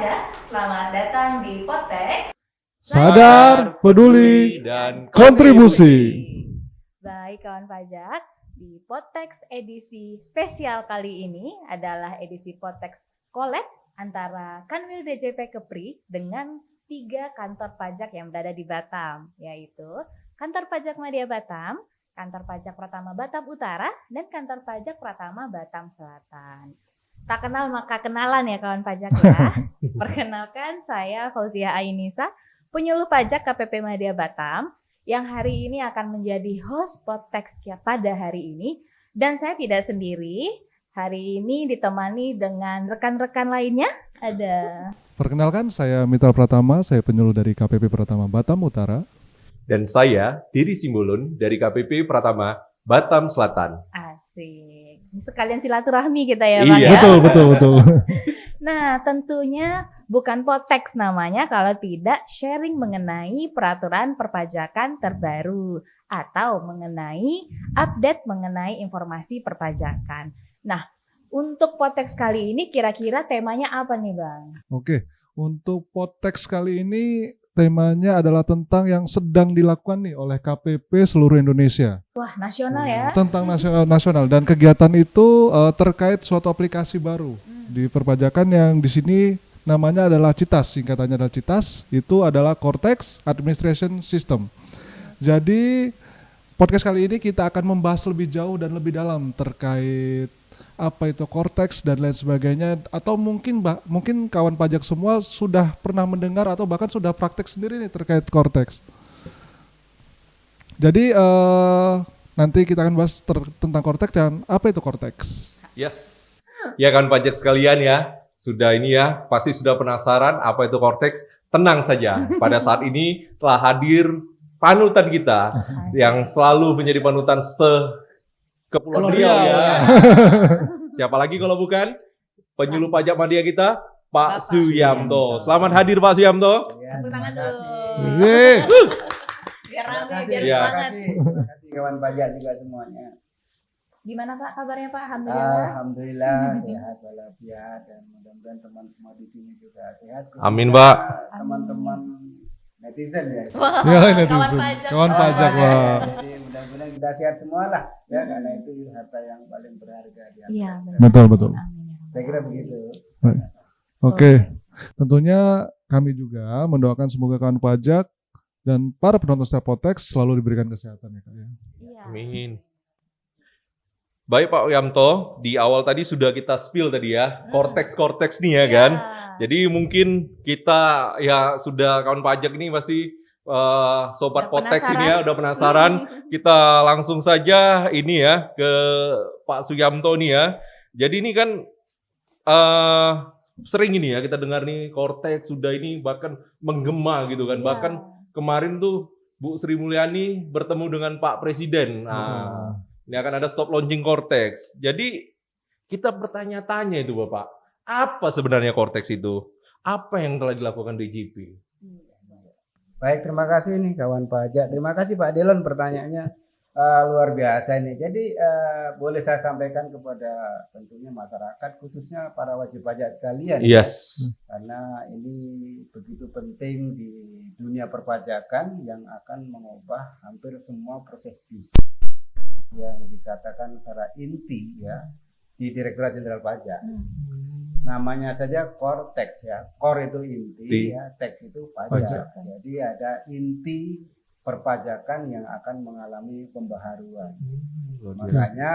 pajak, selamat datang di Potex. Sadar, peduli, dan kontribusi. Baik kawan pajak, di Potex edisi spesial kali ini adalah edisi Potex Collab antara Kanwil DJP Kepri dengan 3 kantor pajak yang berada di Batam, yaitu Kantor Pajak Madya Batam, Kantor Pajak Pratama Batam Utara, dan Kantor Pajak Pratama Batam Selatan. Tak kenal maka kenalan ya kawan pajak ya. Perkenalkan saya Fauzia Ainisa, penyuluh pajak KPP Madya Batam yang hari ini akan menjadi host Potex pada hari ini. Dan saya tidak sendiri, hari ini ditemani dengan rekan-rekan lainnya. Ada. Perkenalkan, saya Mitra Pratama, saya penyuluh dari KPP Pratama Batam Utara. Dan saya, Diri Simbolon dari KPP Pratama Batam Selatan. Asik. Sekalian silaturahmi kita ya Bang Iya. ya. Betul. Nah tentunya bukan Potex namanya kalau tidak sharing mengenai peraturan perpajakan terbaru atau mengenai update mengenai informasi perpajakan. Nah untuk Potex kali ini kira-kira temanya apa nih Bang? Oke, untuk Potex kali ini temanya adalah tentang yang sedang dilakukan nih oleh KPP seluruh Indonesia. Wah nasional ya? Tentang nasional dan kegiatan itu terkait suatu aplikasi baru di perpajakan yang di sini namanya adalah CITAS, singkatannya adalah CITAS, itu adalah Cortex Administration System. Jadi podcast kali ini kita akan membahas lebih jauh dan lebih dalam terkait apa itu Cortex dan lain sebagainya, atau mungkin kawan pajak semua sudah pernah mendengar atau bahkan sudah praktek sendiri nih terkait Cortex. Jadi nanti kita akan bahas tentang Cortex dan apa itu Cortex. Yes. Ya kan pajak sekalian ya, sudah ini ya, pasti sudah penasaran apa itu Cortex. Tenang saja, pada saat ini telah hadir panutan kita yang selalu menjadi panutan Kepulauan Riau ya. Siapa lagi kalau bukan penyuluh pajak Madya kita, Pak Suyamto. Selamat hadir Pak Suyamto. Tepuk tangan dulu. Biar rame, biar Ya. semangat. Terima kasih kawan pajak juga semuanya. Gimana Pak kabarnya Pak? Alhamdulillah. Alhamdulillah sehat walafiat dan mudah-mudahan teman semua di sini juga sehat. Amin, Pak. Teman-teman netizen ya. Wah, Ya, kawan netizen. pajak. Kawan pajak, Pak. Jadi mudah-mudahan kita sehat semua lah ya, karena itu harta yang paling berharga di Iya, antara. benar. Betul. Amin. Saya kira begitu. Oke, tentunya kami juga mendoakan semoga kawan pajak dan para penonton setiap Potex selalu diberikan kesehatan ya Kak ya. Iya. Amin. Baik Pak Yamto, di awal tadi sudah kita spill tadi ya, Cortex nih ya kan. Jadi mungkin kita ya sudah kawan pajak ini pasti sobat Udah Potex penasaran? ini ya udah penasaran. Kita langsung saja ini ya ke Pak Suyamto nih ya. Jadi ini kan sering ini ya kita dengar nih Cortex sudah ini bahkan menggema gitu kan. Iya. Bahkan kemarin tuh Bu Sri Mulyani bertemu dengan Pak Presiden. Nah, ini akan ada stop launching Cortex. Jadi kita bertanya-tanya itu Bapak, apa sebenarnya Cortex itu? Apa yang telah dilakukan DJP? Baik, terima kasih nih kawan pajak. Terima kasih Pak Delon, pertanyaannya luar biasa ini. Jadi boleh saya sampaikan kepada tentunya masyarakat, khususnya para wajib pajak sekalian. Yes. Karena ini begitu penting di dunia perpajakan yang akan mengubah hampir semua proses bisnis yang dikatakan secara inti ya di Direktorat Jenderal Pajak. Namanya saja Cortex ya. Core itu inti ya, tax itu pajak. Jadi ada inti perpajakan yang akan mengalami pembaharuan. Makanya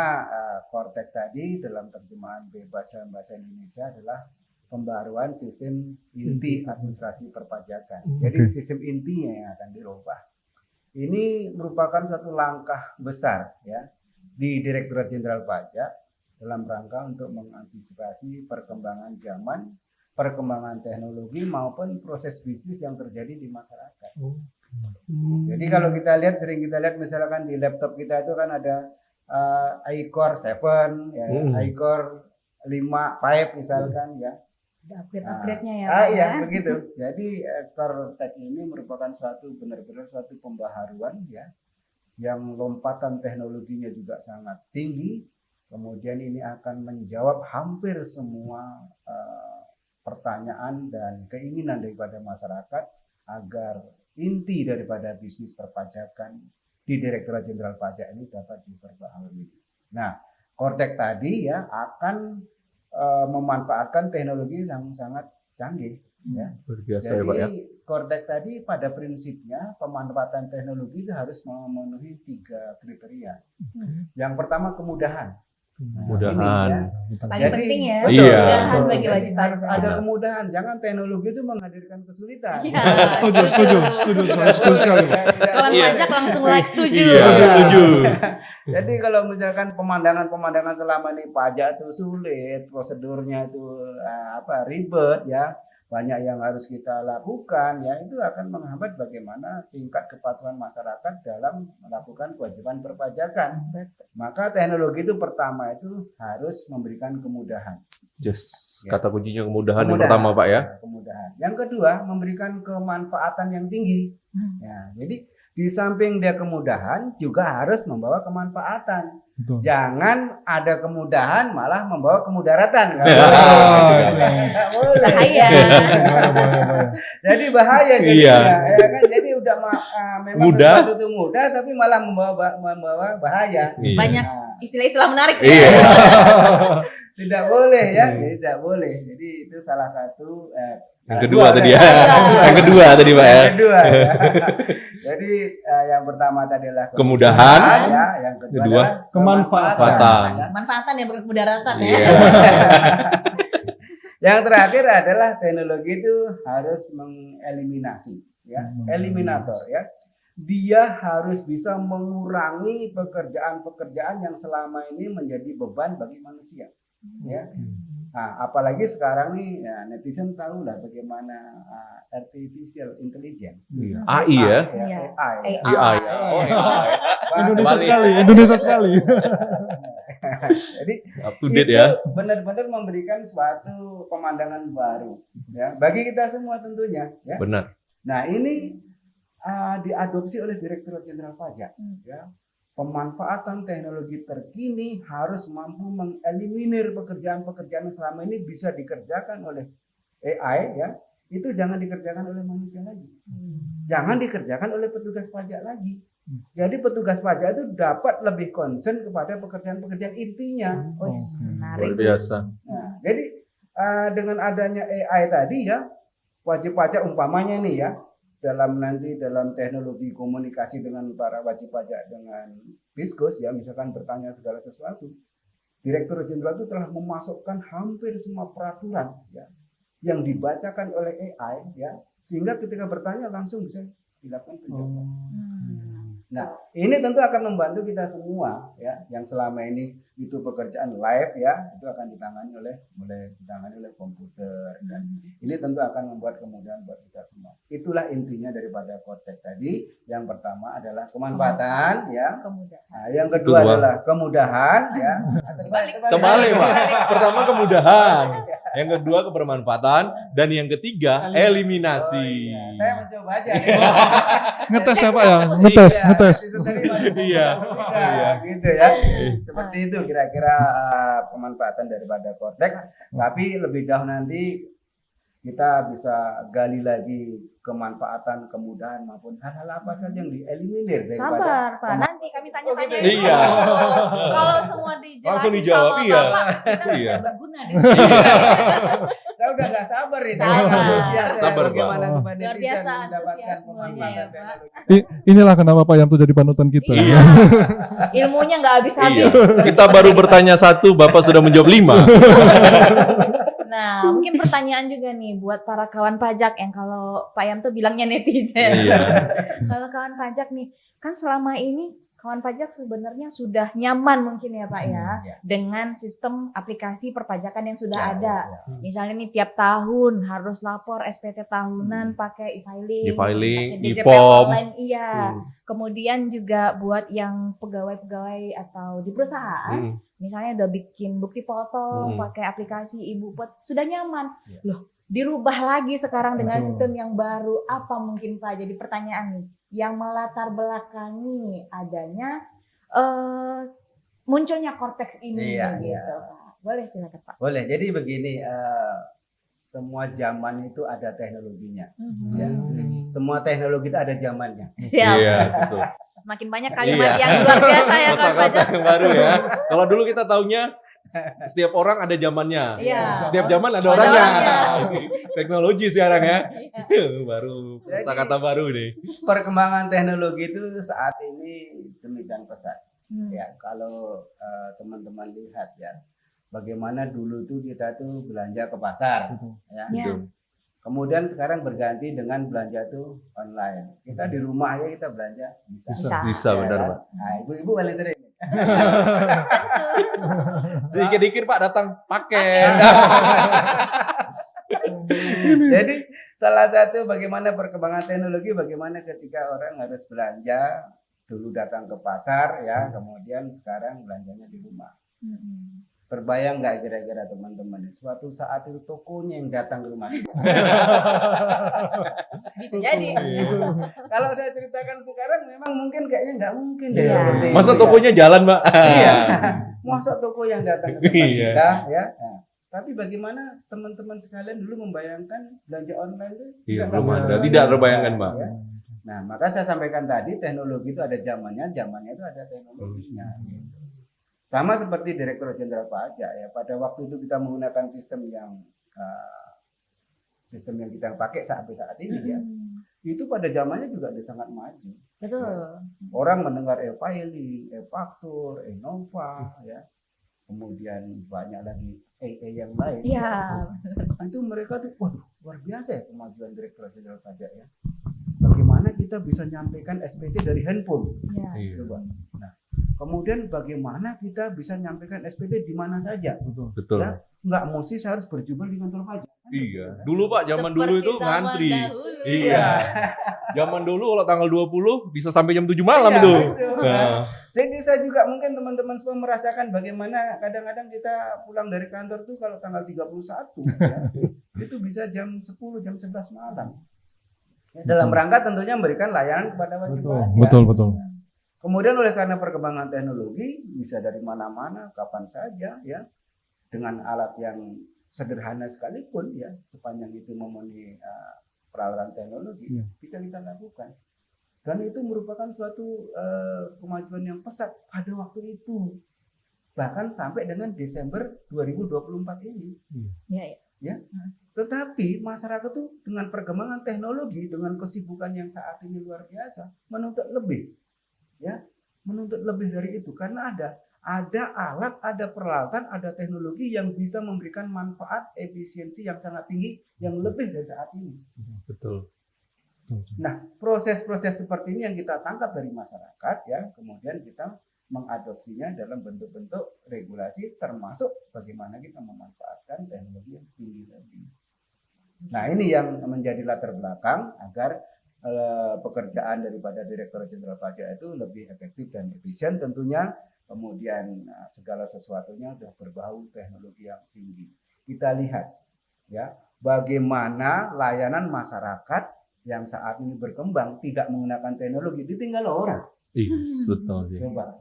Cortex tadi dalam terjemahan bebas dalam bahasa Indonesia adalah pembaharuan sistem inti administrasi perpajakan. Jadi sistem intinya yang akan dirubah. Ini merupakan suatu langkah besar ya di Direktorat Jenderal Pajak dalam rangka untuk mengantisipasi perkembangan zaman, perkembangan teknologi maupun proses bisnis yang terjadi di masyarakat. Jadi kalau kita lihat, sering kita lihat misalkan di laptop kita itu kan ada iCore 7, ya, iCore 5 misalkan ya. Ada upgrade-upgrade-nya ya. Iya begitu. Jadi Cortex ini merupakan benar-benar suatu pembaharuan ya, yang lompatan teknologinya juga sangat tinggi. Kemudian ini akan menjawab hampir semua pertanyaan dan keinginan daripada masyarakat agar inti daripada bisnis perpajakan di Direktorat Jenderal Pajak ini dapat diperbaharui. Nah, Kortek tadi ya akan memanfaatkan teknologi yang sangat canggih. Ya. Luar biasa ya Pak ya. Jadi Kortek tadi pada prinsipnya pemanfaatan teknologi itu harus memenuhi 3 kriteria. Yang pertama kemudahan. Mudahan. Paling Jadi, penting ya, betul. Iya. kemudahan bagi Jadi wajib harus pajak. ada kemudahan. Jangan teknologi itu menghadirkan kesulitan. Iya, Setuju setuju sekali. Kawan Iya. pajak langsung like setuju. Iya, setuju. Jadi kalau misalkan pemandangan-pemandangan selama ini pajak itu sulit, prosedurnya itu ribet ya, banyak yang harus kita lakukan ya, itu akan menghambat bagaimana tingkat kepatuhan masyarakat dalam melakukan kewajiban perpajakan. Maka teknologi itu pertama itu harus memberikan kemudahan. Yes. Ya. Kata kuncinya kemudahan yang pertama Pak ya. Kemudahan. Yang kedua memberikan kemanfaatan yang tinggi. Ya, jadi di samping dia kemudahan juga harus membawa kemanfaatan. Betul. Jangan ada kemudahan malah membawa kemudaratan. Nggak Ya. boleh. Iya. Nggak boleh. Bahaya. Jadi bahaya Iya. jadinya. Ya kan? Jadi udah memang Mudah. sesuatu itu mudah tapi malah membawa bahaya. Iya. Banyak Nah, istilah-istilah menarik ya. Iya. tidak boleh ya, Hmm. tidak boleh. Jadi itu salah satu Yang kedua tadi ya. Iya. Yang kedua tadi Pak ya. Yang kedua ya. Jadi yang pertama tadi adalah Kemudahan. ya, yang kedua Kedua, adalah kemanfaatan. ya. Manfaatan ya berkemudaratan ya. Iya. Yang terakhir adalah teknologi itu harus mengeliminasi ya, eliminator ya. Dia harus bisa mengurangi pekerjaan-pekerjaan yang selama ini menjadi beban bagi manusia ya. Nah, apalagi sekarang nih ya, netizen tahu lah bagaimana artificial intelligence. Iya. AI ya. Iya. AI. AI ya. Oh, AI. Indonesia Balik. sekali, Indonesia sekali. Jadi Up to date ya. benar-benar memberikan suatu pemandangan baru ya bagi kita semua tentunya ya. Benar. Nah, ini diadopsi oleh Direktorat Jenderal Pajak ya. Pemanfaatan teknologi terkini harus mampu mengeliminir pekerjaan-pekerjaan yang selama ini bisa dikerjakan oleh AI ya. Itu jangan dikerjakan oleh manusia lagi. Jangan dikerjakan oleh petugas pajak lagi. Jadi petugas pajak itu dapat lebih concern kepada pekerjaan-pekerjaan intinya. Wis, Luar menarik. biasa. Nah, jadi dengan adanya AI tadi ya, wajib pajak umpamanya nih ya, dalam teknologi komunikasi dengan para wajib pajak dengan Fiskus ya, misalkan bertanya segala sesuatu, Direktur Jenderal itu telah memasukkan hampir semua peraturan ya yang dibacakan oleh AI ya, sehingga ketika bertanya langsung bisa dilakukan penjawaban. Nah, ini tentu akan membantu kita semua ya, yang selama ini itu pekerjaan live ya, itu akan ditangani oleh komputer dan ini tentu akan membuat kemudahan buat kita semua. Itulah intinya daripada Kortek tadi. Yang pertama adalah kemanfaatan ya. Kemudahan. Nah, yang kedua adalah kemudahan ya. Kembali Pak. Pertama kemudahan. Yang kedua kebermanfaatan dan yang ketiga eliminasi. Saya mencoba aja. Ngetes ya Pak ya, ngetes. Iya. Iya, gitu ya. Seperti itu kira-kira pemanfaatan daripada Kortek. Tapi lebih jauh nanti kita bisa gali lagi kemanfaatan, kemudahan maupun hal-hal apa saja yang dieliminir Sabar, Pak. Nanti kami tanya-tanya. Oh, gitu. Iya. Kalau semua dijelasin Langsung dijawab, sama iya. Bapak, kita Iya. tidak berguna deh. Saya udah nggak sabar nih. Sabar. Sabar, Pak. Bagaimana supaya Luar netizen biasa mendapatkan antusiasmenya ya, pemanfaatan Pak. teknologi. Inilah kenapa Pak Yanto jadi panutan kita. Iya. Ilmunya nggak habis-habis. Iya. Kita baru bertanya 1, Bapak sudah menjawab 5. Nah, mungkin pertanyaan juga nih buat para kawan pajak yang kalau Pak Yanto bilangnya netizen. Iya. Kalau kawan pajak nih, kan selama ini kawan pajak sebenarnya sudah nyaman mungkin ya Pak ya, Ya. dengan sistem aplikasi perpajakan yang sudah Ya, ada. ya. Misalnya nih tiap tahun harus lapor SPT tahunan pakai e-filing, E-filing, pakai DJP e-form. online, iya. Kemudian juga buat yang pegawai-pegawai atau di perusahaan, misalnya udah bikin bukti foto pakai aplikasi Ibu Pot, sudah nyaman. Ya. Loh, dirubah lagi sekarang dengan Betul. sistem yang baru. Apa mungkin Pak? Jadi pertanyaan nih, yang melatar belakangi adanya munculnya Kortek ini Iya, gitu, iya. Pak. Boleh silakan Pak. Boleh. Jadi begini, semua zaman itu ada teknologinya. Ya. Hmm. Semua teknologi itu ada zamannya. Siap. Iya, betul. Semakin banyak kalimat Iya. yang luar biasa ya kawan Kosakata pajak. yang baru ya. Kalau dulu kita taunya setiap orang ada zamannya. Iya. Setiap zaman ada Ada orangnya. orangnya. Teknologi sekarang ya. Iya. Baru Jadi- kata baru nih. Perkembangan teknologi itu saat ini demikian pesat. Hmm. Ya, kalau teman-teman lihat ya, bagaimana dulu tuh kita tuh belanja ke pasar, ya. Ya. Kemudian sekarang berganti dengan belanja tuh online. Kita di rumah aja kita belanja bisa. Bisa. Bisa Ya benar, kan? Pak. Nah, ibu-ibu paling sering. Sedikit-dikit Pak datang paket. Jadi salah satu bagaimana perkembangan teknologi, bagaimana ketika orang harus belanja dulu datang ke pasar ya, kemudian sekarang belanjanya di rumah. Hmm. Terbayang nggak kira-kira teman-teman, suatu saat itu tokonya yang datang ke rumah kita. Bisa jadi. Kalau saya ceritakan sekarang memang mungkin kayaknya nggak mungkin deh. Iya. seperti itu Masa ya. tokonya jalan, Pak? Iya. Masa toko yang datang ke tempat Iya. kita ya. Nah, tapi bagaimana teman-teman sekalian dulu membayangkan belanja online itu? Iya, Tidak belum ada. terbayang. Tidak terbayangkan, Pak. Ya. Nah, maka saya sampaikan tadi teknologi itu ada zamannya itu ada teknologinya. Sama seperti Direktur Jenderal Pajak ya. Pada waktu itu kita menggunakan sistem yang kita pakai sampai saat ini ya. Hmm. Itu pada zamannya juga sudah sangat maju. Betul. Orang mendengar e-filing, e-faktur, e-nova ya. Kemudian banyak lagi yang lain. Iya. Itu mereka tuh, waduh, luar biasa ya kemajuan Direktur Jenderal Pajak ya. Bagaimana kita bisa nyampaikan SPT dari handphone? Iya. Iya. Coba. Nah, kemudian bagaimana kita bisa nyampaikan SPT di mana saja? Betul. Ya, nggak mesti saya harus berjumpa di kantor pajak. Iya. Dulu Pak, zaman dulu Seperti itu zaman ngantri. dahulu. Iya. Zaman dulu kalau tanggal 20 bisa sampai jam 7 malam Iya, itu. itu. Nah, Jadi saya juga mungkin teman-teman semua merasakan bagaimana kadang-kadang kita pulang dari kantor tuh kalau tanggal 31 ya, itu bisa jam 10, jam 11 malam. Ya, dalam rangka tentunya memberikan layanan kepada wajib pajak. betul. Kemudian oleh karena perkembangan teknologi bisa dari mana-mana, kapan saja ya, dengan alat yang sederhana sekalipun ya, sepanjang itu memenuhi peralatan teknologi Iya. bisa kita lakukan. Dan itu merupakan suatu kemajuan yang pesat pada waktu itu. Bahkan sampai dengan Desember 2024 ini. Iya, iya. Tetapi masyarakat tuh dengan perkembangan teknologi, dengan kesibukan yang saat ini luar biasa, menuntut lebih. Ya, menuntut lebih dari itu karena ada alat, ada peralatan, ada teknologi yang bisa memberikan manfaat efisiensi yang sangat tinggi yang lebih dari saat ini. betul. Nah, proses-proses seperti ini yang kita tangkap dari masyarakat ya, kemudian kita mengadopsinya dalam bentuk-bentuk regulasi termasuk bagaimana kita memanfaatkan teknologi yang tinggi tadi. Nah, ini yang menjadi latar belakang agar pekerjaan daripada Direktur Jenderal Pajak itu lebih efektif dan efisien tentunya. Kemudian segala sesuatunya sudah berbau teknologi yang tinggi. Kita lihat ya bagaimana layanan masyarakat yang saat ini berkembang tidak menggunakan teknologi ditinggal orang. Iya, betul. Iya. Coba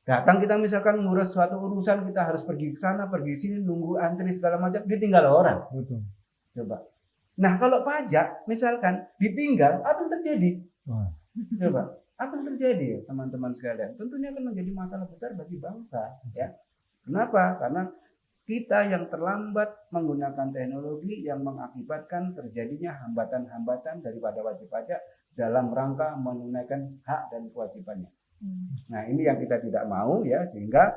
datang kita misalkan ngurus suatu urusan kita harus pergi ke sana pergi sini nunggu antri segala macam ditinggal orang. Betul. Coba. Nah kalau pajak misalkan ditinggal apa yang terjadi? Wah. Coba apa yang terjadi ya teman-teman sekalian? Tentunya akan menjadi masalah besar bagi bangsa ya. Kenapa? Karena kita yang terlambat menggunakan teknologi yang mengakibatkan terjadinya hambatan-hambatan daripada wajib pajak dalam rangka menunaikan hak dan kewajibannya. Nah ini yang kita tidak mau ya sehingga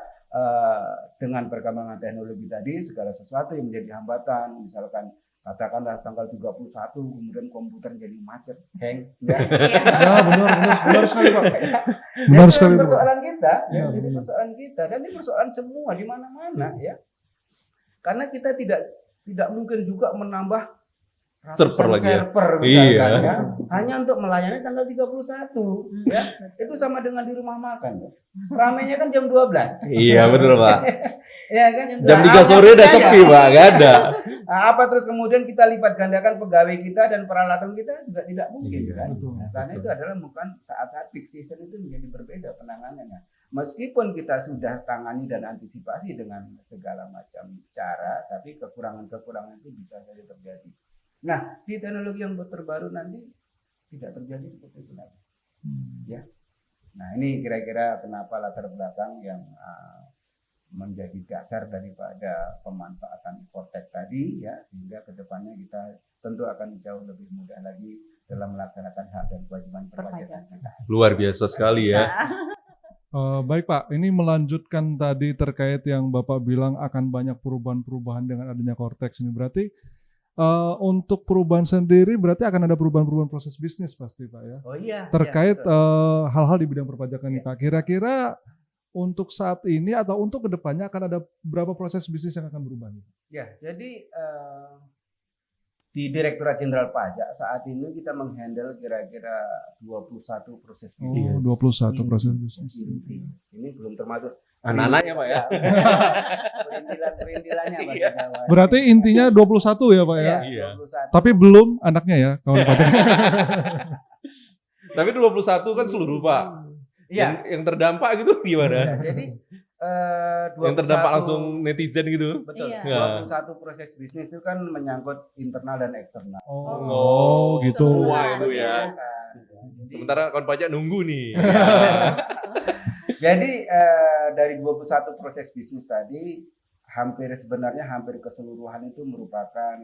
dengan perkembangan teknologi tadi segala sesuatu yang menjadi hambatan misalkan katakanlah tanggal 31 kemudian komputer jadi macet, hang ya. Ya, benar sekali Pak. Ya, Benar itu sekali Pak. persoalan kita, Ya, ya, ini benar. persoalan kita dan ini persoalan semua di mana-mana ya. Karena kita tidak mungkin juga menambah Server lagi ya? server Iya. misalkan, ya. Hanya untuk melayani tanggal 31 ya. Itu sama dengan di rumah makan. Ya. Ramenya kan jam 12. Iya, betul Pak. Ya kan? Jam Nah, 3 sore udah apa sepi saja. Pak, nggak ada. Nah, apa terus kemudian kita lipat gandakan pegawai kita dan peralatan kita juga tidak mungkin Iya, kan. betul, Nah, karena itu adalah bukan saat-saat peak season itu menjadi berbeda penanganannya. meskipun kita sudah tangani dan antisipasi dengan segala macam cara, tapi kekurangan-kekurangan itu bisa saja terjadi. Nah, di teknologi yang terbaru nanti tidak terjadi seperti itu lagi. Ya. Nah, ini kira-kira kenapa latar belakang yang menjadi dasar daripada pemanfaatan Cortex tadi, ya, sehingga kedepannya kita tentu akan jauh lebih mudah lagi dalam melaksanakan hak dan kewajiban perpajakan kita. Luar biasa sekali ya. Baik Pak, ini melanjutkan tadi terkait yang Bapak bilang akan banyak perubahan-perubahan dengan adanya Cortex ini. Berarti untuk perubahan sendiri berarti akan ada perubahan-perubahan proses bisnis pasti Pak ya? Oh iya. Terkait iya, hal-hal di bidang perpajakan ini Iya. Pak. Kira-kira untuk saat ini atau untuk kedepannya akan ada berapa proses bisnis yang akan berubah nih? Ya, jadi di Direktorat Jenderal Pajak saat ini kita menghandle kira-kira 21 proses bisnis. 21 proses bisnis. Ini belum termasuk Anak-anaknya Pak ya. perintilannya Pak. Iya. Berarti intinya 21 ya Pak ya? Iya. 21. Tapi belum anaknya ya kawan pajak. Tapi 21 kan seluruh Pak. Iya. Yang terdampak gitu gimana? Jadi Yang terdampak langsung netizen gitu. Betul. Iya. 21 proses bisnis itu kan menyangkut internal dan eksternal. Oh, gitu. Semua itu ya. Jadi- Sementara kawan pajak nunggu nih. Jadi dari 21 proses bisnis tadi sebenarnya hampir keseluruhan itu merupakan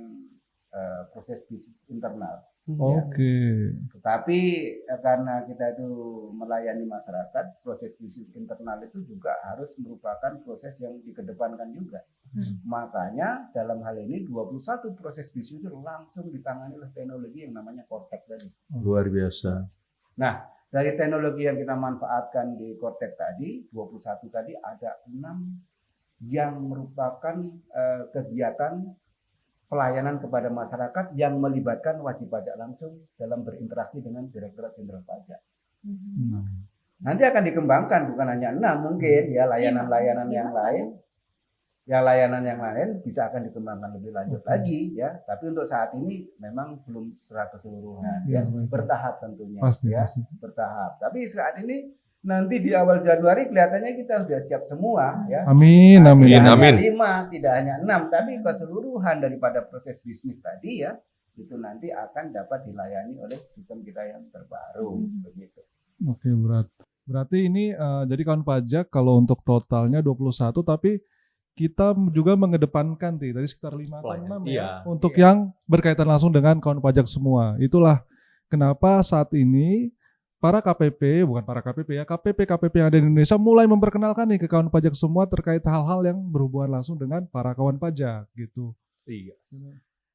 proses bisnis internal. Oke. Tetapi karena kita itu melayani masyarakat, proses bisnis internal itu juga harus merupakan proses yang dikedepankan juga. Makanya dalam hal ini 21 proses bisnis itu langsung ditangani oleh teknologi yang namanya Cortex tadi. Luar biasa. Nah, dari teknologi yang kita manfaatkan di Cortex tadi, 21 tadi ada 6 yang merupakan kegiatan pelayanan kepada masyarakat yang melibatkan wajib pajak langsung dalam berinteraksi dengan Direktorat Jenderal Pajak. Nanti akan dikembangkan bukan hanya 6 mungkin ya layanan-layanan yang lain. Ya layanan yang lain bisa akan dikembangkan lebih lanjut lagi ya. Tapi untuk saat ini memang belum secara keseluruhan ya, bertahap tentunya Pasti, ya, pasti. bertahap. Tapi saat ini nanti di awal Januari kelihatannya kita sudah siap semua ya. Amin, amin. Tidak Amin. hanya 5, tidak hanya 6, tapi keseluruhan daripada proses bisnis tadi ya, itu nanti akan dapat dilayani oleh sistem kita yang terbaru begitu. Oke, berarti ini jadi kawan pajak kalau untuk totalnya 21 tapi kita juga mengedepankan tadi sekitar 5 atau 6 Iya. ya untuk yang berkaitan langsung dengan kawan pajak semua. Itulah kenapa saat ini para KPP, bukan para KPP ya, KPP yang ada di Indonesia mulai memperkenalkan nih ke kawan pajak semua terkait hal-hal yang berhubungan langsung dengan para kawan pajak gitu. Iya.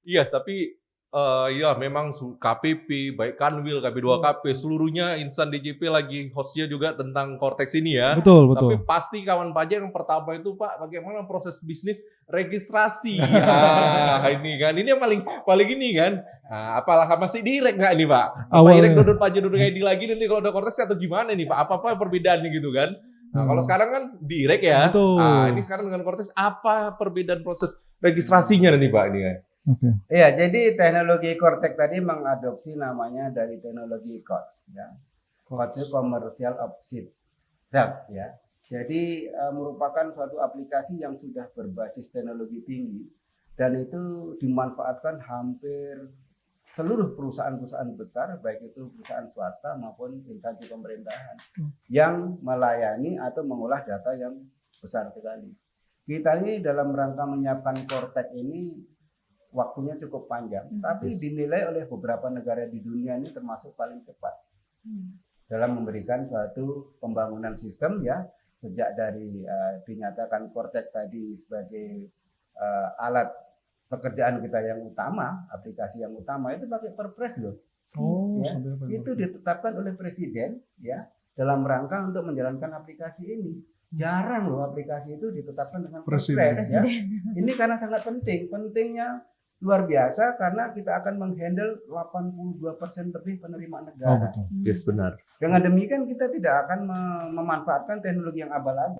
Iya, tapi ya memang KPP, baik Kanwil, KP2KP, seluruhnya insan DJP lagi hostnya juga tentang Cortex ini ya. Betul, Tapi betul. pasti kawan pajak yang pertama itu Pak, bagaimana proses bisnis registrasi. Ah, ini kan, ini yang paling ini kan. Nah, apakah masih direct nggak ini Pak? Apa Awalnya. direct download pajak download ID lagi nanti kalau ada Cortex atau gimana nih Pak? Apa perbedaannya gitu kan? Nah, kalau sekarang kan direct ya. Betul. Nah, ini sekarang dengan Cortex apa perbedaan proses registrasinya nanti Pak ini kan? Oke. Iya, jadi teknologi Cortex tadi mengadopsi namanya dari teknologi COTS ya. COTS itu Commercial Option Self ya. Jadi merupakan suatu aplikasi yang sudah berbasis teknologi tinggi dan itu dimanfaatkan hampir seluruh perusahaan-perusahaan besar baik itu perusahaan swasta maupun instansi pemerintahan yang melayani atau mengolah data yang besar sekali. Kita ini dalam rangka menyiapkan Cortex ini waktunya cukup panjang, tapi dinilai oleh beberapa negara di dunia ini termasuk paling cepat dalam memberikan suatu pembangunan sistem ya, sejak dari dinyatakan Cortex tadi sebagai alat pekerjaan kita yang utama, aplikasi yang utama itu pakai Perpres loh. Oh, Ya, sampai apa? itu ditetapkan oleh Presiden ya dalam rangka untuk menjalankan aplikasi ini. Jarang loh aplikasi itu ditetapkan dengan Presiden. Perpres ya. Ini karena sangat penting. Pentingnya luar biasa karena kita akan menghandle 82% lebih penerimaan Oh, negara. betul. Yes, benar. Dengan demikian kita tidak akan memanfaatkan teknologi yang abal-abal.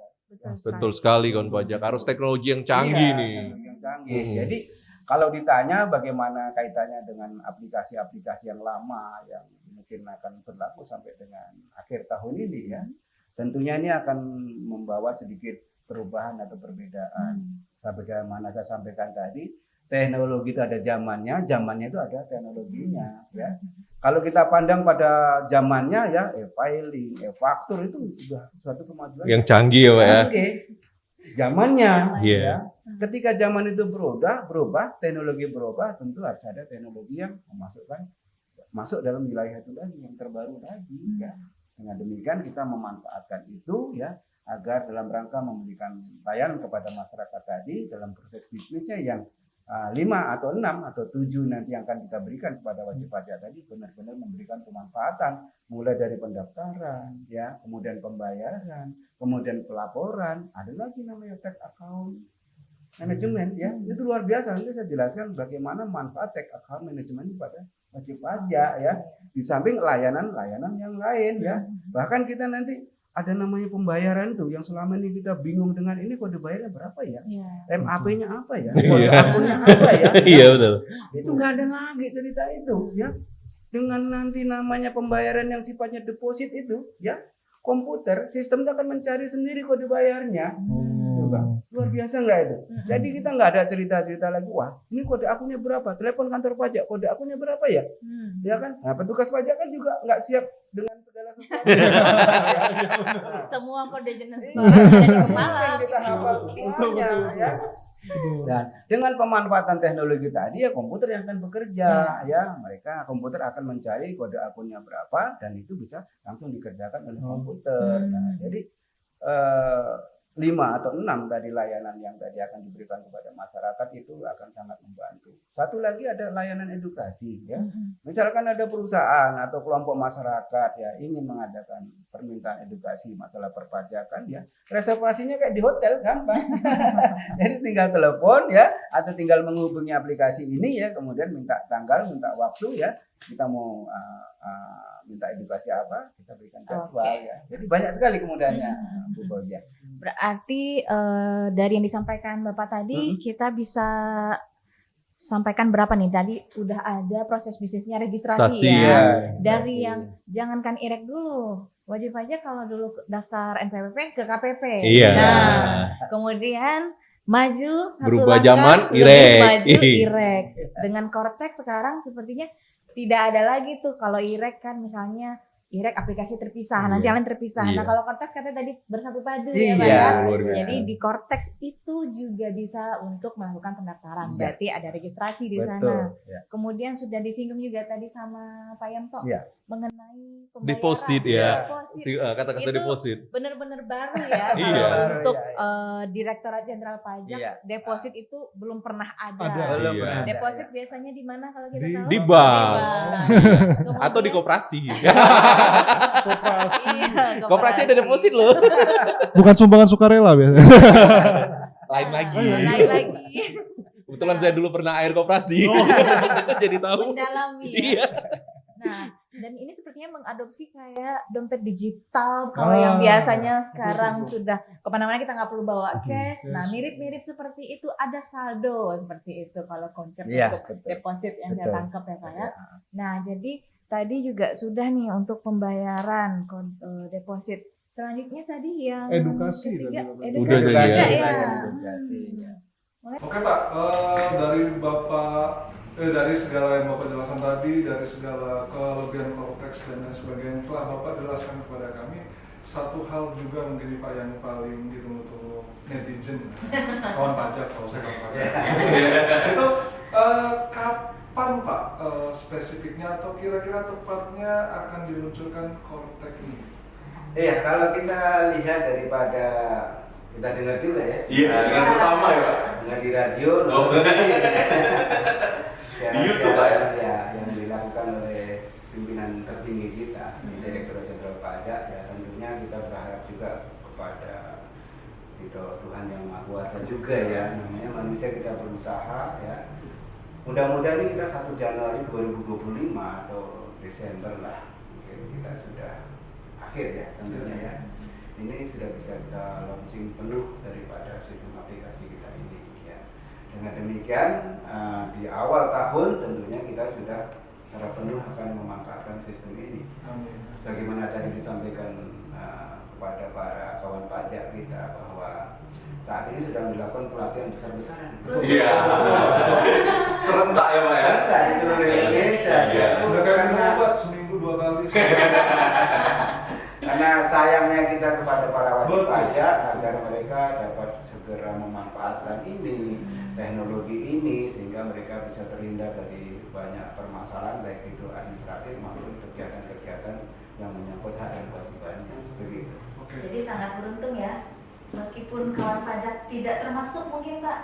Betul sekali kawan pajak. Harus teknologi yang canggih Iya, nih. teknologi yang canggih. Jadi kalau ditanya bagaimana kaitannya dengan aplikasi-aplikasi yang lama yang mungkin akan berlaku sampai dengan akhir tahun ini ya. tentunya ini akan membawa sedikit perubahan atau perbedaan. Sebagaimana saya sampaikan tadi, teknologi itu ada zamannya itu ada teknologinya, ya. Kalau kita pandang pada zamannya ya, e-filing, e-faktur itu sudah suatu kemajuan Yang canggih ya, Pak ya. canggih. Zamannya, Iya. ya. Ketika zaman itu berubah, teknologi berubah, tentu harus ada teknologi yang masuk dalam wilayah itu lagi, yang terbaru lagi, ya. Dengan demikian kita memanfaatkan itu, ya, agar dalam rangka memberikan layanan kepada masyarakat tadi dalam proses bisnisnya yang 5 atau 6 atau 7 nanti yang akan kita berikan kepada wajib pajak tadi benar-benar memberikan pemanfaatan mulai dari pendaftaran, ya, kemudian pembayaran, kemudian pelaporan, ada lagi namanya tax account manajemen, ya, itu luar biasa. Nanti saya jelaskan bagaimana manfaat tax account manajemen pada wajib pajak, ya, di samping layanan-layanan yang lain, ya. Bahkan kita nanti ada namanya pembayaran tuh yang selama ini kita bingung dengan ini kode bayarnya berapa ya? MAP-nya apa ya? Kode akunnya apa ya? Iya betul. Itu nggak ada lagi cerita itu, ya. Dengan nanti namanya pembayaran yang sifatnya deposit itu, ya, komputer sistem akan mencari sendiri kode bayarnya. Coba, luar biasa nggak itu? Jadi kita nggak ada cerita-cerita lagi, wah ini kode akunnya berapa? Telepon kantor pajak, kode akunnya berapa ya? Ya kan? Nah, petugas pajak kan juga nggak siap dengan segala sesuatu. Semua kode jenis ada di kepala. Yang kita hafal semuanya, ya. Dan dengan pemanfaatan teknologi tadi, ya, komputer yang akan bekerja, ya, mereka komputer akan mencari kode akunnya berapa dan itu bisa langsung dikerjakan oleh komputer. Nah, jadi 5 atau 6 tadi layanan yang tadi akan diberikan kepada masyarakat itu akan sangat membantu. Satu lagi ada layanan edukasi, ya. Misalkan ada perusahaan atau kelompok masyarakat, ya, ingin mengadakan permintaan edukasi masalah perpajakan, ya, reservasinya kayak di hotel, gampang. Jadi tinggal telepon, ya, atau tinggal menghubungi aplikasi ini, ya, kemudian minta tanggal, minta waktu, ya, kita mau minta edukasi apa, kita berikan jadwal, ya. Jadi banyak sekali kemudahannya, Bu Boja. Berarti dari yang disampaikan Bapak tadi kita bisa sampaikan berapa nih? Tadi udah ada proses bisnisnya registrasi, Registrasi, ya. ya. Dari yang jangankan IREK dulu, wajib pajak kalau dulu daftar NPWP ke KPP. Iya. Nah, kemudian maju satu Berubah langkah, zaman, lebih IREK. maju IREK. Dengan Cortex sekarang sepertinya tidak ada lagi tuh kalau IREK kan misalnya IREK aplikasi terpisah, nanti yang lain terpisah. Iya. Nah kalau Cortex katanya tadi bersatu padu Iya, ya Pak ya. luar biasa. Jadi di Cortex itu juga bisa untuk melakukan pendaftaran. Iya. Berarti ada registrasi di sana. Betul, ya. Kemudian sudah disinggung juga tadi sama Pak Yanto Iya. mengenai pembayaran. Deposit, ya. Deposit. Kata-kata Itu deposit. Bener-bener baru ya. Iya. Kalau Baru, untuk iya, Direktorat Jenderal Pajak, Iya. deposit itu belum pernah ada. Ada. Iya. Deposit biasanya di mana kalau kita tahu? Di bank. Kemudian- Atau di koperasi. Koperasi. Iya, Koperasi ada deposit loh. Bukan sumbangan sukarela biasanya. Lain lagi. Lain lagi. Kebetulan saya dulu pernah air koperasi. Jadi tahu. Mendalami ya. Iya. Nah, dan ini sepertinya mengadopsi kayak dompet digital. Kalau yang biasanya sekarang sudah kemana-mana kita nggak perlu bawa cash. Nah, mirip-mirip seperti itu, ada saldo seperti itu kalau konsep Iya, untuk betul. deposit yang saya Betul. tangkap ya Pak ya. Nah, jadi tadi juga sudah nih untuk pembayaran deposit. Selanjutnya tadi yang Edukasi ketiga, tadi, Bapak. Udah, edukasi ya. ya. Edukasi, ya. Oke Pak, dari Bapak dari segala yang Bapak jelaskan tadi, dari segala kelebihan Cortex dan lain sebagainya telah Bapak jelaskan kepada kami, satu hal juga mungkin Pak yang paling ditunggu-tunggu netizen, kawan pajak kalau saya kawan pajak. Itu kapan Pak spesifiknya atau kira-kira tepatnya akan diluncurkan Cortex ini? Iya, kalau kita lihat daripada kita dengar juga ya. Iya, dengar bersama ya, Pak. Dengar di radio, Oh. nonton TV. Di YouTube, Pak, ya, yang dilakukan oleh pimpinan tertinggi kita, Direktur Jenderal Pajak, ya tentunya kita berharap juga kepada ridho Tuhan yang Maha Kuasa juga ya. Namanya manusia kita berusaha ya. Mudah-mudahan ini kita 1 Januari 2025 atau Desember lah, mungkin kita sudah akhir ya tentunya ya. Ini sudah bisa kita launching penuh daripada sistem aplikasi kita ini ya. Dengan demikian di awal tahun tentunya kita sudah secara penuh akan memanfaatkan sistem ini. Amin. Sebagaimana tadi disampaikan kepada para kawan pajak kita bahwa saat ini sedang dilakukan pelatihan besar-besaran. Iya. Serentak ya Pak ya. Serentak di seluruh Indonesia. Iya. Udah kayak minum obat seminggu 2 kali. Karena sayangnya kita kepada para wajib Betul. pajak agar mereka dapat segera memanfaatkan ini teknologi ini sehingga mereka bisa terhindar dari banyak permasalahan baik itu administratif maupun kegiatan-kegiatan yang menyangkut hak dan kewajibannya. Begitu. Oke. Jadi sangat beruntung ya, meskipun kawan pajak tidak termasuk mungkin Pak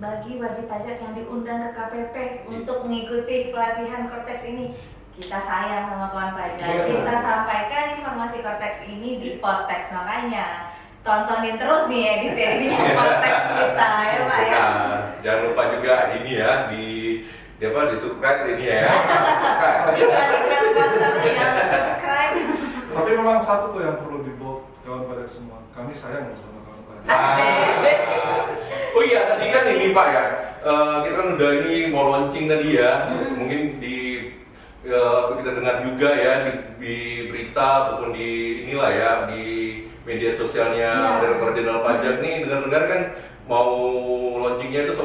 bagi wajib pajak yang diundang ke KPP untuk mengikuti pelatihan Cortex ini. Kita sayang sama kawan pajak, Iya. kita sampaikan informasi Cortex ini di Podtext, makanya tontonin terus nih edisi-edisinya Podtext kita ya Pak ya. Nah, jangan lupa juga ini ya di apa di subscribe ini ya. Dibandingkan sponsornya subscribe. Tapi memang satu tuh yang perlu dibawa kawan pajak semua. Kami sayang sama kawan pajak. Oh iya tadi kan ini Pak ya, kita kan udah ini mau launching tadi ya, mungkin kita dengar juga ya di berita ataupun di inilah ya di media sosialnya Direktorat Jenderal Pajak nih dengar-dengar kan mau launchingnya itu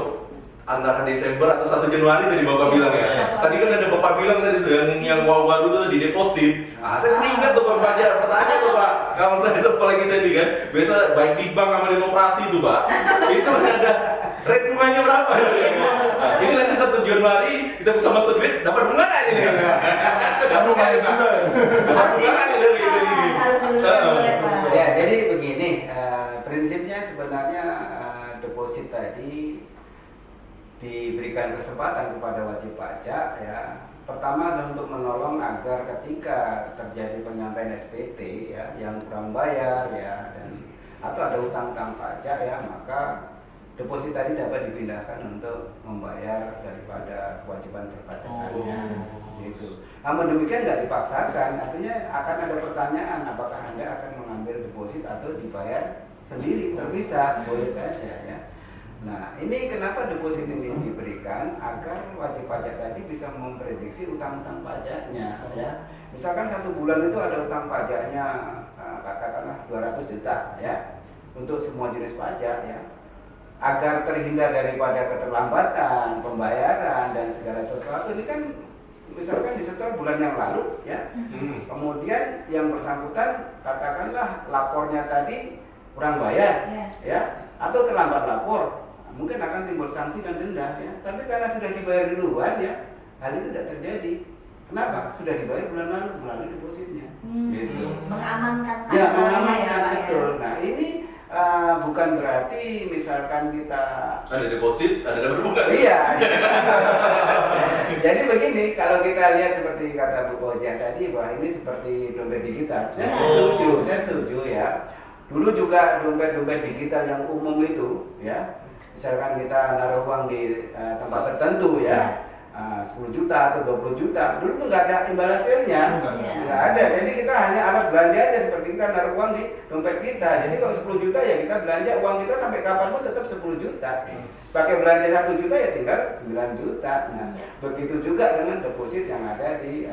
antara Desember atau 1 Januari tadi Bapak bilang ya. Tadi kan ada Bapak bilang tadi tuh yang baru tuh di deposit. Saya ingat tuh Pak Pajak, pertanyaan tuh Pak. Kalau saya itu apalagi saya kan, biasa baik di bank sama di operasi tuh Pak. Itu ada rate bunganya berapa? Nah, ini nanti 1 Januari kita bisa masuk duit dapat bunga nggak ini? Dapat bunga juga. Dapat bunga nggak dari ini? Harus lulusan boleh Pak. Ya, jadi begini, prinsipnya sebenarnya deposit tadi diberikan kesempatan kepada wajib pajak ya. Pertama untuk menolong agar ketika terjadi penyampaian SPT ya yang kurang bayar ya dan atau ada utang-utang pajak ya maka deposit tadi dapat dipindahkan untuk membayar daripada kewajiban perpajakannya gitu. Namun demikian nggak dipaksakan, artinya akan ada pertanyaan apakah Anda akan mengambil deposit atau dibayar sendiri terpisah, boleh saja ya. Nah, ini kenapa deposit ini diberikan agar wajib pajak tadi bisa memprediksi utang-utang pajaknya ya. Misalkan 1 bulan itu ada utang pajaknya katakanlah 200 juta ya untuk semua jenis pajak ya. Agar terhindar daripada keterlambatan pembayaran dan segala sesuatu ini kan misalkan disetor bulan yang lalu ya. Kemudian yang bersangkutan katakanlah lapornya tadi kurang bayar ya atau terlambat lapor. Mungkin akan timbul sanksi dan denda ya. Tapi karena sudah dibayar duluan ya, hal itu tidak terjadi. Kenapa? Sudah dibayar bulan lalu melalui depositnya. Gitu. Mengamankan Ya, tanggalnya mengamankan Pak, betul. Nah, ini bukan berarti misalkan kita Ada deposit, ada dapat bunga. Iya. Jadi begini, kalau kita lihat seperti kata Bu Koja tadi bahwa ini seperti dompet digital. Saya setuju ya. Dulu juga dompet-dompet digital yang umum itu ya. Misalkan kita naruh uang di tempat tertentu ya, 10 juta atau 20 juta, dulu tuh nggak ada imbal hasilnya, nggak ada. Jadi kita hanya alat belanja aja seperti kita naruh uang di dompet kita. Jadi kalau 10 juta ya kita belanja uang kita sampai kapanpun tetap 10 juta. Pakai belanja 1 juta ya tinggal 9 juta. Nah, begitu juga dengan deposit yang ada di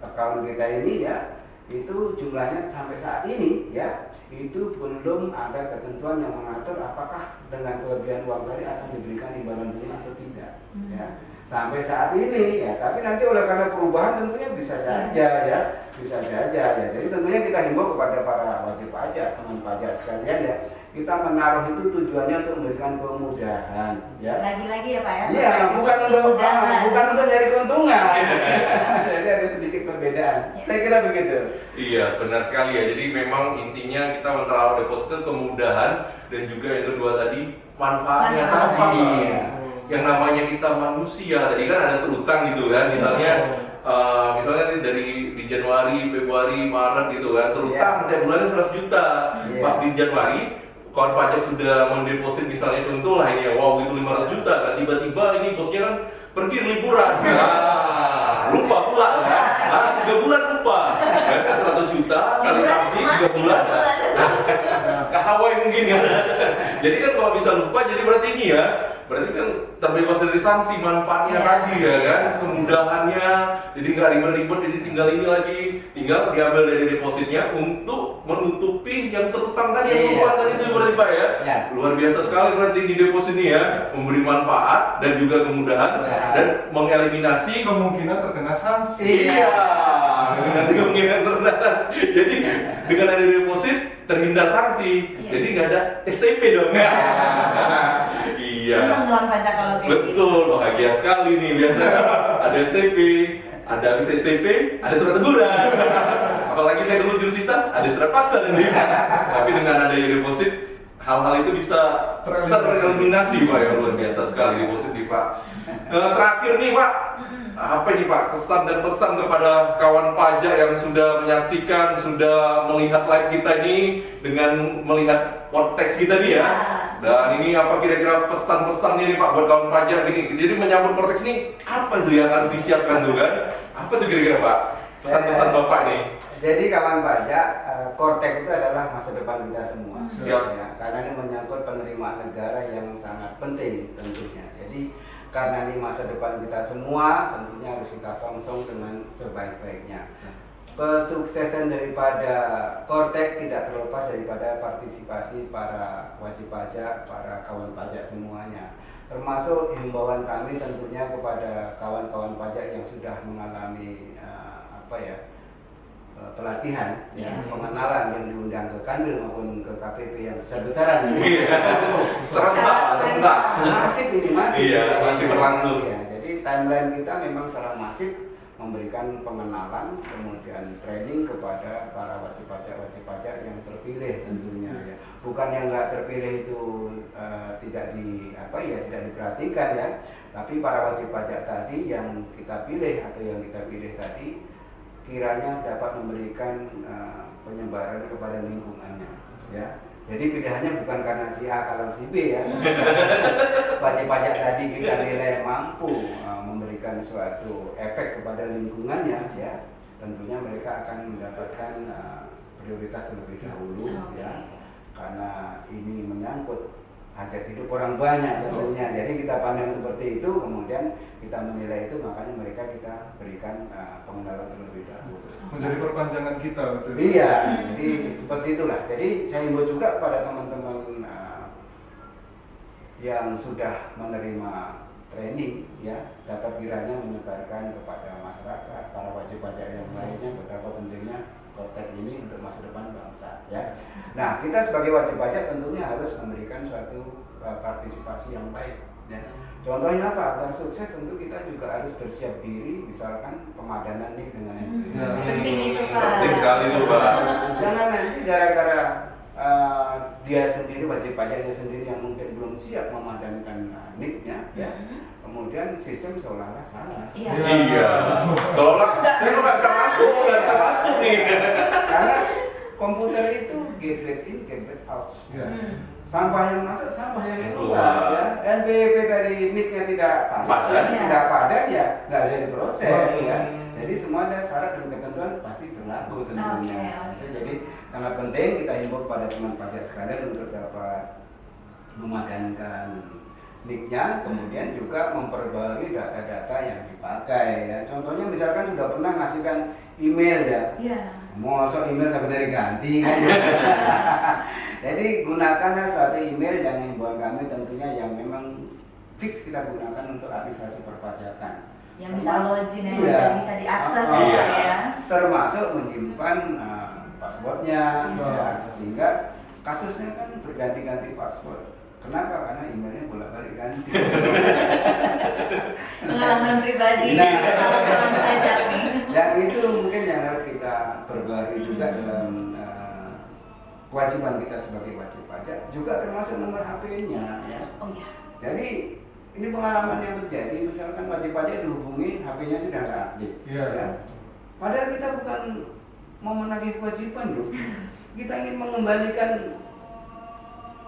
account kita ini ya, itu jumlahnya sampai saat ini ya. Itu belum ada ketentuan yang mengatur apakah dengan kelebihan uang tadi akan diberikan imbalan bunga atau tidak ya sampai saat ini ya. Tapi nanti oleh karena perubahan tentunya bisa saja ya, bisa saja ya. Jadi tentunya kita himbau kepada para wajib pajak, teman pajak sekalian ya, kita menaruh itu tujuannya untuk memberikan kemudahan ya. Lagi-lagi ya Pak ya. Iya, bukan untuk nyari keuntungan. Jadi ada sedikit perbedaan. Saya kira begitu. Iya, benar sekali ya. Jadi memang intinya kita menaruh deposito kemudahan dan juga yang kedua tadi manfaatnya tadi. Yang namanya kita manusia, tadi kan ada terutang gitu kan, misalnya misalnya dari di Januari, Februari, Maret gitu kan, terutang tiap bulannya 100 juta. Pas di Januari kawan pajak sudah mendeposit misalnya contoh lah ini ya, wow itu 500 juta kan, tiba-tiba ini bosnya kan pergi liburan, lupa pula kan, 3 bulan lupa, kan 100 juta kali sanksi 3 bulan, ke Hawaii mungkin kan. Jadi kan kalau bisa lupa jadi berarti ini ya, berarti kan terbebas dari sanksi, manfaatnya Iya. tadi ya kan, kemudahannya, jadi nggak ribet-ribet, jadi tinggal ini lagi, tinggal diambil dari depositnya untuk menutupi yang terutang tadi, yang Iya. tadi itu berarti Pak ya. Ya. Luar biasa sekali berarti di deposit ini ya, memberi manfaat dan juga kemudahan Ya. dan mengeliminasi Kemungkinan terkena sanksi. iya, eliminasi kemungkinan terkena sanksi. Jadi dengan ada deposit terhindar sanksi, Iya. jadi nggak ada STP dong. Iya. Seneng lawan pajak kalau kayak gitu. Betul, bahagia sekali nih. Biasanya ada STP, ada habis STP, ada surat teguran. Apalagi saya dulu jurusita, ada surat paksa nih. Tapi dengan adanya deposit, hal-hal itu bisa tereliminasi Pak, yang luar biasa sekali deposit nih Pak. Terakhir nih Pak, apa nih Pak kesan dan pesan kepada kawan pajak yang sudah menyaksikan, sudah melihat live kita ini dengan melihat podcast kita nih ya. Dan ini apa kira-kira pesan-pesannya nih Pak buat kawan pajak ini? Jadi menyambut Kortex ini apa itu yang harus disiapkan tuh kan? Apa tuh kira-kira Pak? Pesan-pesan Bapak nih. Jadi kawan pajak, Kortex itu adalah masa depan kita semua. Siap. Ya, karena ini menyangkut penerimaan negara yang sangat penting tentunya. Jadi karena ini masa depan kita semua, tentunya harus kita songsong dengan sebaik-baiknya. Kesuksesan daripada Kortex tidak terlepas daripada partisipasi para wajib pajak, para kawan pajak semuanya. Termasuk himbauan kami tentunya kepada kawan-kawan pajak yang sudah mengalami pelatihan, ya, pengenalan yang diundang ke Kanwil maupun ke KPP yang besar-besaran. Serentak. Masif ini masif. Iya, masih berlangsung. Iya, jadi timeline kita memang secara masif memberikan pengenalan, kemudian training kepada para wajib pajak yang terpilih tentunya ya. Bukan yang nggak terpilih itu tidak diperhatikan ya, tapi para wajib pajak tadi yang kita pilih atau yang kita pilih tadi kiranya dapat memberikan penyebaran kepada lingkungannya ya. Jadi pilihannya bukan karena si A kalau si B ya. Wajib pajak tadi kita nilai mampu memberikan suatu efek kepada lingkungannya ya. Tentunya mereka akan mendapatkan prioritas terlebih dahulu ya. Karena ini menyangkut hajat hidup orang banyak tentunya. Jadi kita pandang seperti itu, kemudian kita menilai itu, makanya mereka kita berikan pengenalan terlebih dahulu. Menjadi perpanjangan kita, betul. Iya, jadi seperti itulah. Jadi saya himbau juga pada teman-teman yang sudah menerima training ya, dapat kiranya menyebarkan kepada masyarakat, para wajib pajak yang lainnya betapa pentingnya Kortex ini untuk masa depan bangsa ya. Nah, kita sebagai wajib pajak tentunya harus memberikan suatu partisipasi yang baik ya. Contohnya apa? Agar sukses tentu kita juga harus bersiap diri, misalkan pemadanan nik dengan NPWP. Penting itu Pak. Penting sekali itu Pak. Jangan nanti gara-gara dia sendiri, wajib pajaknya sendiri yang mungkin belum siap memadankan nik-nya ya. Kemudian sistem seolah-olah salah. Iya. Iya. Seolah saya nggak bisa masuk nih. Karena komputer itu get in, get out. Iya. Sampah yang masuk, sampah yang Keluar. keluar. Ya. NPWP dari nik-nya tidak Padan. tidak padan ya nggak bisa diproses. Oh. Ya. Jadi semua ada syarat dan ketentuan pasti berlaku tentunya. Oke. Jadi sangat penting kita himbau kepada teman pajak sekalian untuk dapat memadankan nik-nya, kemudian juga memperbarui data-data yang dipakai ya. Contohnya misalkan sudah pernah ngasihkan email ya. Iya. Mosok email sampai dari ganti kan. Jadi gunakanlah suatu email yang himbauan kami tentunya yang memang fix kita gunakan untuk administrasi perpajakan. Yang bisa login ya, Iya. yang bisa diakses Oh, ya iya. Pak ya. Termasuk menyimpan passwordnya Iya. ya, sehingga kasusnya kan berganti-ganti password. Kenapa? Karena emailnya bolak-balik ganti. Pengalaman pribadi Nah. kalau kawan pajak nih. Yang itu mungkin yang harus kita perbarui juga dalam kewajiban kita sebagai wajib pajak, juga termasuk nomor HP-nya ya. Oh iya. Jadi ini pengalaman yang terjadi, misalkan wajib pajak dihubungi, HP-nya sudah nggak aktif. Iya. Ya. Padahal kita bukan mau menagih kewajiban loh. Kita ingin mengembalikan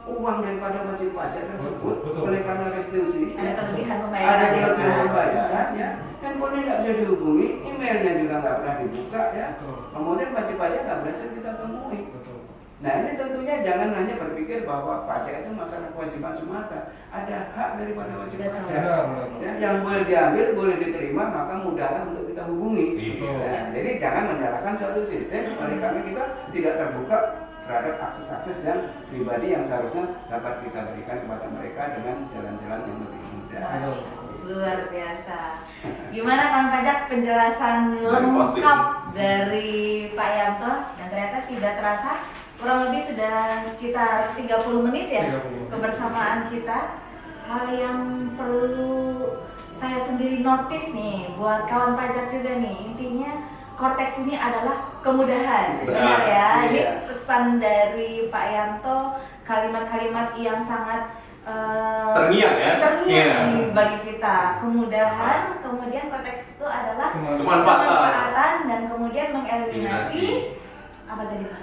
uang daripada wajib pajak tersebut. Betul. Oleh karena restitusi. Ada kelebihan pembayaran Ada ya, kelebihan Pak. pembayaran ya. Handphonenya nggak bisa dihubungi, emailnya juga nggak pernah dibuka ya. Betul. Kemudian wajib pajak nggak berhasil kita temui. Betul. Nah ini tentunya jangan hanya berpikir bahwa pajak itu masalah kewajiban semata, ada hak daripada wajib Betul. pajak. Benar. Ya, yang boleh diambil, boleh diterima, maka mudahlah untuk kita hubungi. Betul. Nah, jadi jangan menyalahkan suatu sistem oleh karena kita tidak terbuka terhadap akses-akses yang pribadi yang seharusnya dapat kita berikan kepada mereka dengan jalan-jalan yang lebih mudah. Luar biasa. Gimana Kawan Pajak penjelasan Dari lengkap dari Pak Yanto, dan ternyata tidak terasa kurang lebih sudah sekitar 30 menit ya 30. kebersamaan kita. Hal yang perlu saya sendiri notice nih buat kawan pajak juga nih, intinya Cortex ini adalah kemudahan. Benar ya. Iya. Ini pesan dari Pak Yanto, kalimat-kalimat yang sangat Terngiang ya? terngiang Iya. bagi kita. Kemudahan, kemudian Cortex itu adalah Kemanfaatan. kemanfaatan dan kemudian mengeliminasi apa tadi Pak?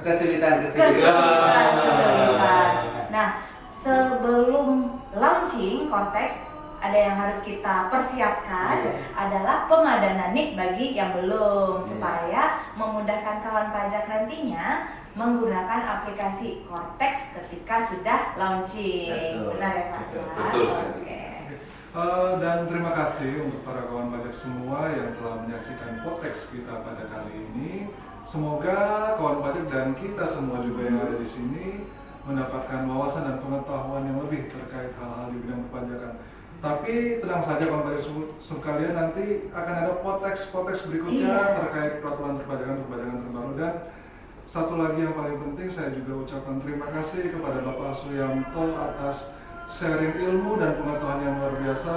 Kesulitan. Kesulitan. Nah, sebelum launching Cortex, ada yang harus kita persiapkan adalah pemadanan NIK bagi yang belum, supaya memudahkan kawan pajak nantinya menggunakan aplikasi Cortex ketika sudah launching. Betul. Benar ya Pak? Betul. Oke. Dan terima kasih untuk para kawan pajak semua yang telah menyaksikan podcast kita pada kali ini. Semoga kawan pajak dan kita semua juga yang ada di sini mendapatkan wawasan dan pengetahuan yang lebih terkait hal-hal di bidang perpajakan. Tapi tenang saja kawan pajak sekalian, nanti akan ada podcast berikutnya terkait peraturan perpajakan terbaru. Dan satu lagi yang paling penting, saya juga ucapkan terima kasih kepada Bapak Suyanto atas sharing ilmu dan pengetahuan yang luar biasa,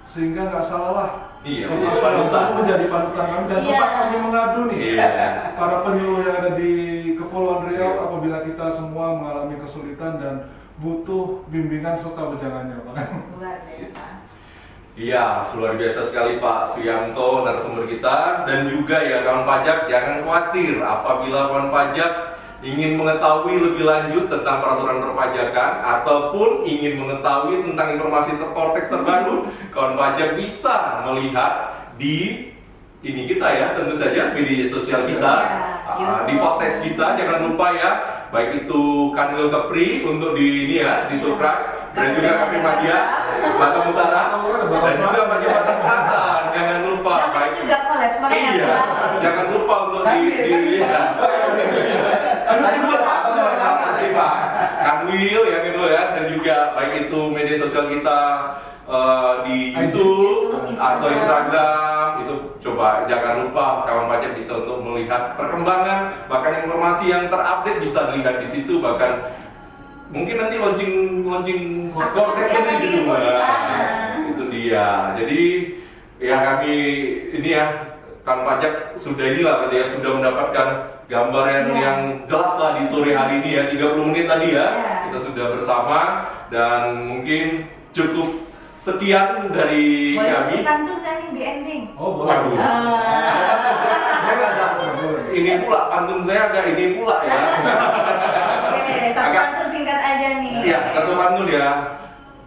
sehingga nggak salah lah Iya, Bapak Suyanto menjadi panutan kami dan tempat kami mengadu nih Iya. para penyuluh yang ada di Kepulauan Riau apabila kita semua mengalami kesulitan dan butuh bimbingan serta wejangannya, Pak. Luar biasa. Iya, luar biasa sekali Pak Suyanto, narasumber kita. Dan juga ya kawan pajak, jangan khawatir apabila kawan pajak ingin mengetahui lebih lanjut tentang peraturan perpajakan ataupun ingin mengetahui tentang informasi Cortex terbaru, kawan pajak bisa melihat di ini kita ya, tentu saja media sosial kita, di podcast kita. Jangan lupa ya, baik itu Kanwil Kepri untuk di ini ya, di subscribe, dan juga Kepri Media Batam Utara, dan juga Media Batam Selatan. Jangan lupa. Namanya juga collab, makanya Iya, jangan lupa untuk di Pak Kanwil ya gitu ya, dan juga baik itu media sosial kita di YouTube atau Instagram, itu coba jangan lupa kawan pajak bisa untuk melihat perkembangan, bahkan informasi yang terupdate bisa dilihat di situ, bahkan mungkin nanti launching Cortex di info di sana. itu dia. Jadi ya kami ini ya kawan pajak sudah inilah berarti ya, sudah mendapatkan gambaran yang jelas lah di sore hari ini ya, 30 menit tadi ya. Kita sudah bersama dan mungkin cukup sekian dari Boleh kami. kasih pantun kan nih di ending? Oh, Waduh. Saya nggak ada ini pula, pantun saya agak ini pula ya. Oke, satu Agak- pantun singkat aja nih. Iya, satu pantun ya.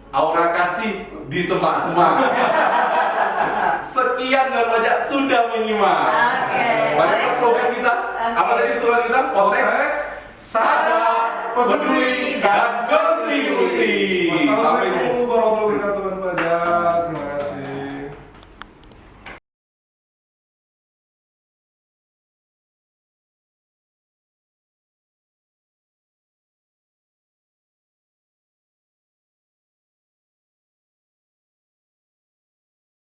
Aura kasih di semak-semak. Sekian dan banyak sudah menyimak. Oke. Banyak slogan kita. Apa tadi slogan kita? Cortex, sadar, peduli, dan kontribusi.